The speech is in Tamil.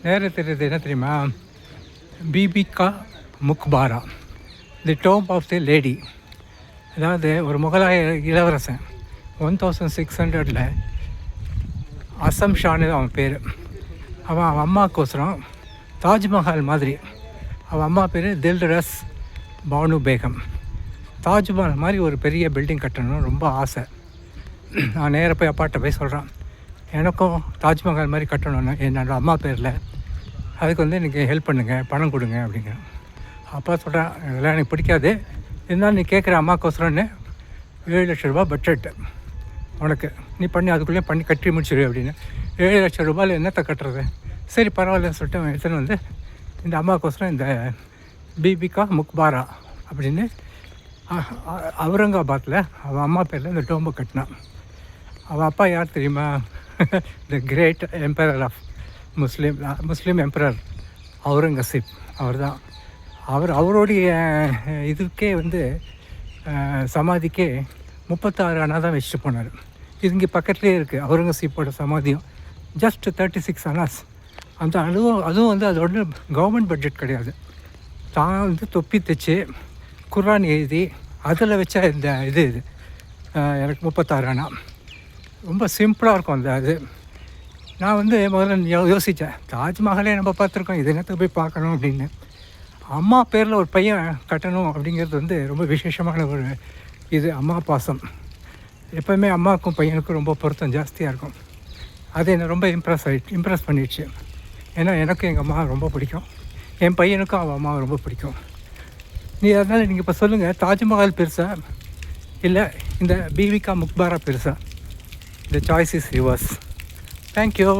நேரம் தெரியுது என்ன தெரியுமா? பிபிகா முக்பாரா, தி டோம் ஆஃப் தி லேடி. அதாவது ஒரு முகலாய இளவரசன் 1600 அசம் ஷானு அவன் பேர். அவன் அம்மாக்கோசரம் தாஜ்மஹால் மாதிரி, அவன் அம்மா பேர் தில்ரஸ் பானு பேகம். தாஜ்மஹால் மாதிரி ஒரு பெரிய பில்டிங் கட்டணும்னு ரொம்ப ஆசை. நான் நேராக போய் அப்பாட்ட போய் சொல்கிறான், எனக்கும் தாஜ்மஹால் மாதிரி கட்டணும்னு என்னோடய அம்மா பேரில், அதுக்கு வந்து எனக்கு ஹெல்ப் பண்ணுங்கள், பணம் கொடுங்க அப்படிங்கிறேன். அப்பா சொல்கிறேன், இதெல்லாம் எனக்கு பிடிக்காது, இருந்தாலும் நீ கேட்குற அம்மாக்கோசரம்னு 7 லட்ச ரூபா பட்ஜெட்டு உனக்கு, நீ பண்ணி அதுக்குள்ளேயே பண்ணி கட்டி முடிச்சிடு அப்படின்னு. 7 லட்ச ரூபாயில் என்னத்தை கட்டுறது? சரி பரவாயில்லன்னு சொல்லிட்டு அவன் எடுத்துன்னு வந்து இந்த அம்மாக்கோசரம் இந்த பிபிகா முக்பாரா அப்படின்னு அவுரங்காபாத்தில் அவன் அம்மா பேரில் இந்த டோம்பை கட்டினான். அவன் அப்பா யார் தெரியுமா? The great emperor of Muslim emperor Aurangzeb. அவர் தான். அவருடைய இதுக்கே வந்து சமாதிக்கே 36 அணா தான் வச்சுட்டு போனார். இது இங்கே பக்கத்துலேயே இருக்குது அவுரங்கசீப்போட சமாதியும். ஜஸ்ட் 36 அணாஸ். அந்த அதுவும் வந்து அதோட கவர்மெண்ட் பட்ஜெட் கிடையாது. தான் வந்து தொப்பி தைச்சி குர்ஆன் எழுதி அதில் வச்சா இந்த இது எனக்கு 36 அணா. ரொம்ப சிம்பிளாக இருக்கும் அந்த அது. நான் வந்து முதல்ல யோசித்தேன், தாஜ்மஹாலே நம்ம பார்த்துருக்கோம், இது என்னத்தை போய் பார்க்கணும் அப்படின்னு. அம்மா பேரில் ஒரு பையன் கட்டணும் அப்படிங்கிறது வந்து ரொம்ப விசேஷமான ஒரு இது. அம்மா பாசம் எப்போவுமே அம்மாவுக்கும் பையனுக்கும் ரொம்ப பொருத்தம் ஜாஸ்தியாக இருக்கும். அது என்னை ரொம்ப இம்ப்ரெஸ் பண்ணிடுச்சு. ஏன்னா எனக்கும் எங்கள் அம்மா ரொம்ப பிடிக்கும், என் பையனுக்கும் அவன் அம்மாவை ரொம்ப பிடிக்கும். அதனால் நீங்கள் இப்போ சொல்லுங்கள், தாஜ்மஹால் பெருசா இல்லை இந்த பிபிகா முக்பாரா பெருசா? The choice is yours. Thank you.